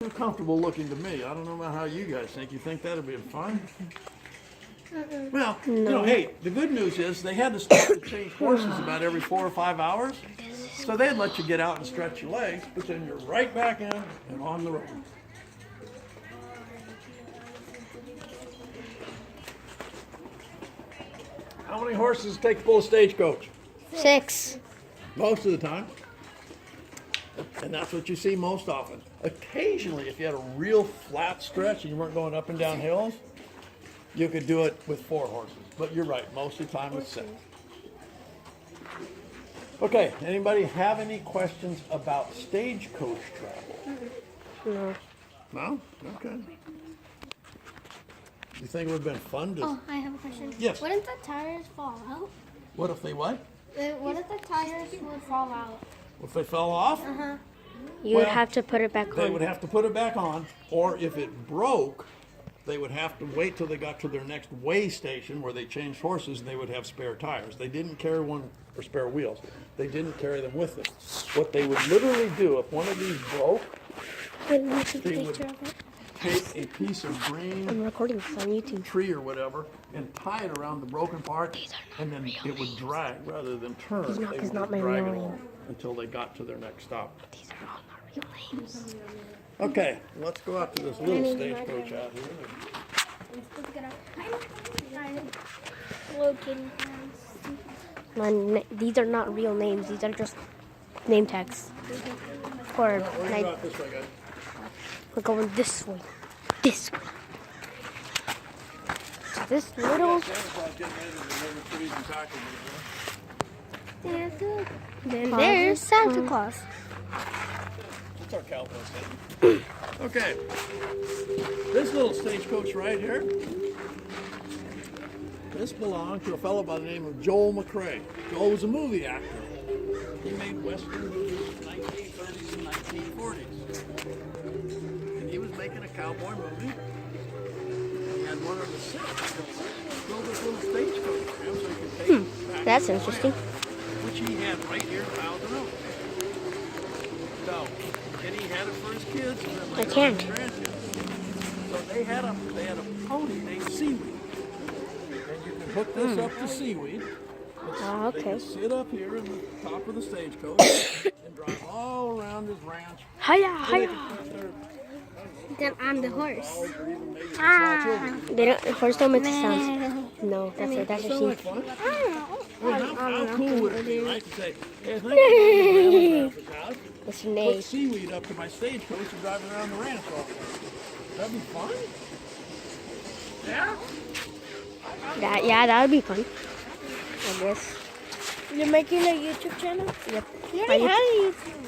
too comfortable looking to me. I don't know about how you guys think. You think that'd be fun? Well, you know, hey, the good news is they had to start to change horses about every 4 or 5 hours. So they'd let you get out and stretch your legs, but then you're right back in and on the road. How many horses take to pull a stagecoach? 6. Most of the time. And that's what you see most often. Occasionally, if you had a real flat stretch and you weren't going up and down hills, you could do it with 4 horses. But you're right, most of the time it's 6. Okay, anybody have any questions about stagecoach travel? No. No? Okay. You think it would have been fun to... Oh, I have a question. Yes. Wouldn't the tires fall out? What if they what? What if the tires would fall out? If they fell off? Uh-huh. You would Well, have to put it back They on. would have to put it back on, or if it broke, they would have to wait till they got to their next weigh station where they changed horses and they would have spare tires. They didn't carry one or spare wheels. They didn't carry them with them. What they would literally do if one of these broke, Wait, let me take a they would picture of it. take a piece of green I'm recording this on YouTube. tree or whatever and tie it around the broken part, and then it would drag rather than turn. He's not- They he's would not my drag real it name. along until they got to their next stop. These are all not real names. Okay, let's go out to this little stagecoach out here. Locating These are not real names. These are just name tags. We're Or gonna go out this way, guys. we're going this way. This way. This little. Then there's Santa Claus. That's our cowboy thing. Okay. This little stagecoach right here, this belonged to a fellow by the name of Joel McCrea. Joel was a movie actor. He made Western movies in the 1930s and 1940s. And he was making a cowboy movie. He had one of the sets build this little stagecoach for him so he could take it back That's to the interesting. ranch, which he had right here in Thousand Oaks. So, and he had it for his kids and then later can't. on his grandkids. So they had a pony named Seaweed. And you can hook this up to Seaweed. Oh, They okay. can sit up here in the top of the stagecoach and drive all around his ranch. Hiya, And they hiya. can put their Then I'm the horse. dogs or even maybe some small children. They don't. Horse don't make the sounds. No, that's Sound a like sheep. fun? I don't know. How cool would it be, right, to say, hey, thank you for Grandma's house. It's Put Nate. Seaweed up to my stagecoach and drive it around the ranch all day. That'd be fun. Yeah? Yeah, that would be fun. I guess. You're making a YouTube channel? Yep. You already My had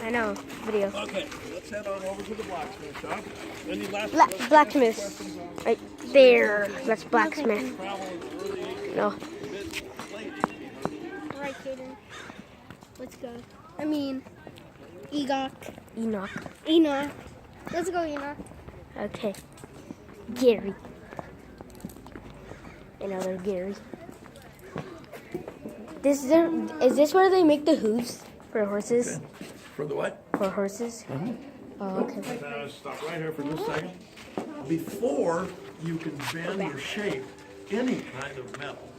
a I know. Video. Okay, let's head on over to the blacksmith shop. Any last Blacksmith. questions on Right there. That's blacksmith. travel in the early 80s, No. mid, late 80s? Right, Kaden. Let's go. I mean, Enoch. Enoch. Enoch. Let's go, Enoch. Okay. Gary. Another Gary. Is this where they make the hooves for horses? For the what? For horses? Oh, okay. Stop right here for just a second. Before you can bend or shape any kind of metal,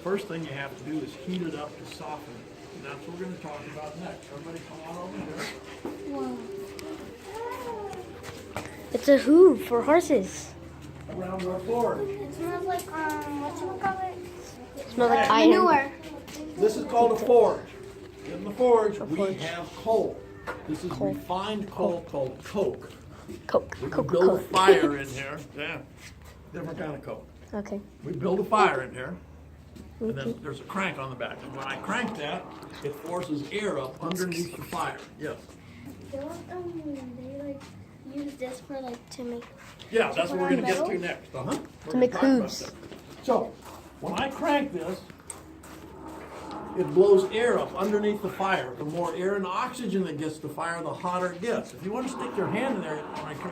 first thing you have to do is heat it up to soften it. And that's what we're going to talk about next. Everybody come on over here. It's a hoof for horses. Around our forge. It smells like, whatchamacallit? Smells like iron. Manure. This is called a forge. In the forge, we forge. have coal. This is refined coal called coke. Coke. We can Coca build a Cola. fire in here. Yeah, different kind of coke. Okay. We build a fire in here, and then there's a crank on the back. And when I crank that, it forces air up underneath the fire. Yes. They use this for to make. Yeah, that's what we're gonna get to metal? next. Uh-huh. We're To make gonna talk about hooves. that. So, when I crank this, it blows air up underneath the fire. The more air and oxygen that gets to the fire, the hotter it gets. If you want to stick your hand in there,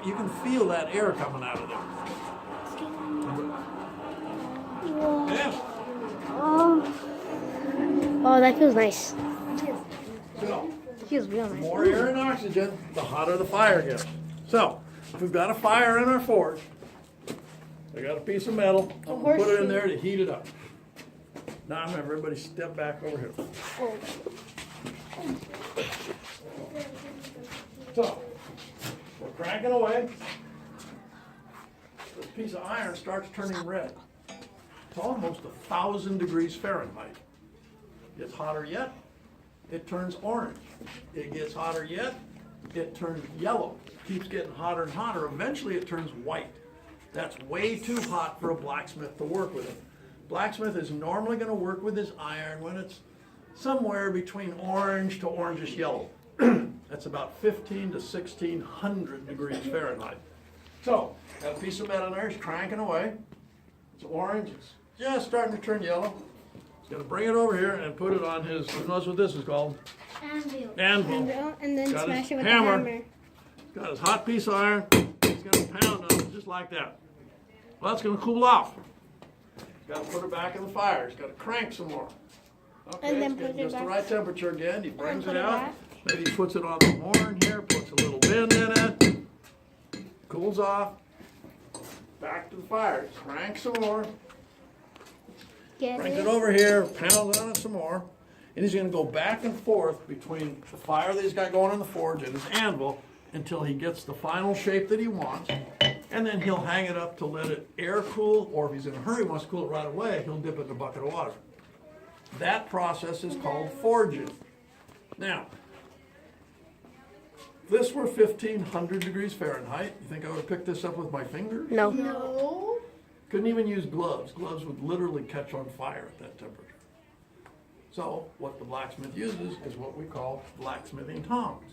you can feel that air coming out of there. Yeah. Oh, that feels nice. So, It feels real the nice. more air and oxygen, the hotter the fire gets. So, we've got a fire in our forge. I got a piece of metal. I'm going to put it in there to heat it up. Now remember, everybody step back over here. So, we're cranking away. This piece of iron starts turning red. It's almost 1,000 degrees Fahrenheit. Gets hotter yet, it turns orange. It gets hotter yet, it turns yellow. Keeps getting hotter and hotter. Eventually it turns white. That's way too hot for a blacksmith to work with it. Blacksmith is normally going to work with his iron when it's somewhere between orange to orangish yellow. That's about 15 to 1600 degrees Fahrenheit. So, that piece of metal there is cranking away. It's orange, it's just starting to turn yellow. He's going to bring it over here and put it on his, who knows what this is called? Anvil. And then Got smash his it with hammer. the hammer. He's got his hot piece of iron. He's going to pound on it just like that. Well, that's going to cool off. He's got to put it back in the fire. He's got to crank some more. Okay, And then it's put getting it just the back. right temperature again. He brings put it it out. back. Maybe he puts it on the horn here, puts a little bend in it. Cools off. Back to the fire. Crank some more. Get Brings it. it over here, pounds on it some more. And he's going to go back and forth between the fire that he's got going in the forge and his anvil until he gets the final shape that he wants. And then he'll hang it up to let it air cool, or if he's in a hurry, wants to cool it right away, he'll dip it in a bucket of water. That process is called forging. Now, if this were 1500 degrees Fahrenheit, you think I would have picked this up with my fingers? No. No. Couldn't even use gloves. Gloves would literally catch on fire at that temperature. So what the blacksmith uses is what we call blacksmithing tongs.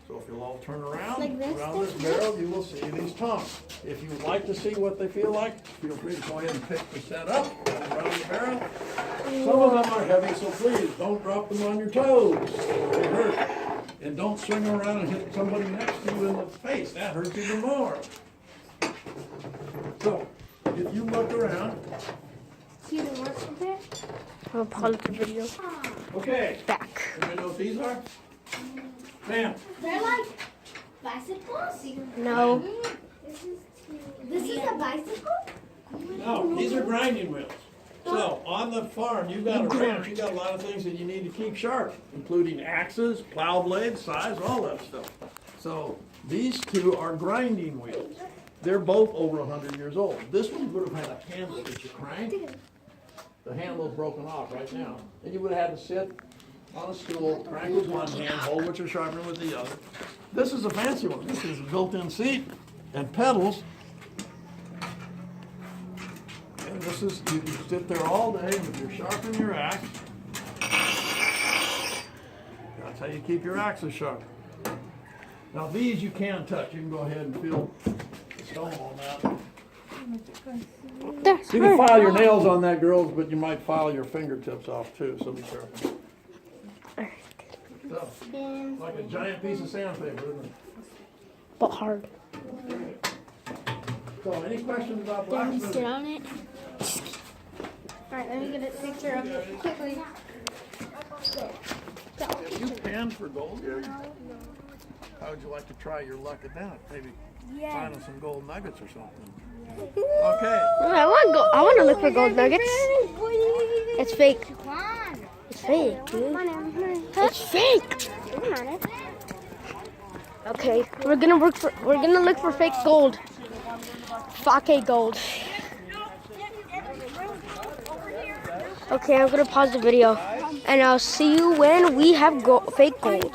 So if you'll all turn around, Like this? around this barrel, you will see these tongs. If you would like to see what they feel like, feel free to go ahead and pick the set up around the barrel. Some of them are heavy, so please don't drop them on your toes. They hurt. And don't swing around and hit somebody next to you in the face. That hurts even more. So, if you look around, See the work of it? I'll pause the video. okay, Back. anybody know what these are? Ma'am, They're like bicycles. No. This is a bicycle? no, these are grinding wheels. So, on the farm, you've got a ranch, you've got a lot of things that you need to keep sharp, including axes, plow blades, size, all that stuff. So, these two are grinding wheels. They're both over 100 years old. This one would have had a handle that you crank. The handle's broken off right now. And you would have had to sit on a stool, crank with one hand, hold what you're sharpening with the other. This is a fancy one. This is a built-in seat and pedals. And this is, you can sit there all day and you're sharpening your axe. That's how you keep your axes sharp. Now these you can touch. You can go ahead and feel the stone on that. That's You can file your nails on that, girls, but you might file your fingertips off too, so be careful. So, like a giant piece of sandpaper, isn't it? But hard. So, any questions about Then blacksmithing? sit on it. Alright, let me get a picture of it quickly. Have you panned for gold yet? How would you like to try your luck at that? Maybe finding some gold nuggets or something. Okay. I want to look for gold nuggets. It's fake. Come on. It's fake, dude. Come on, Em. It's fake. Come on, Em. Okay, we're gonna look for fake gold. Fake gold. Okay, I'm gonna pause the video, and I'll see you when we have fake gold.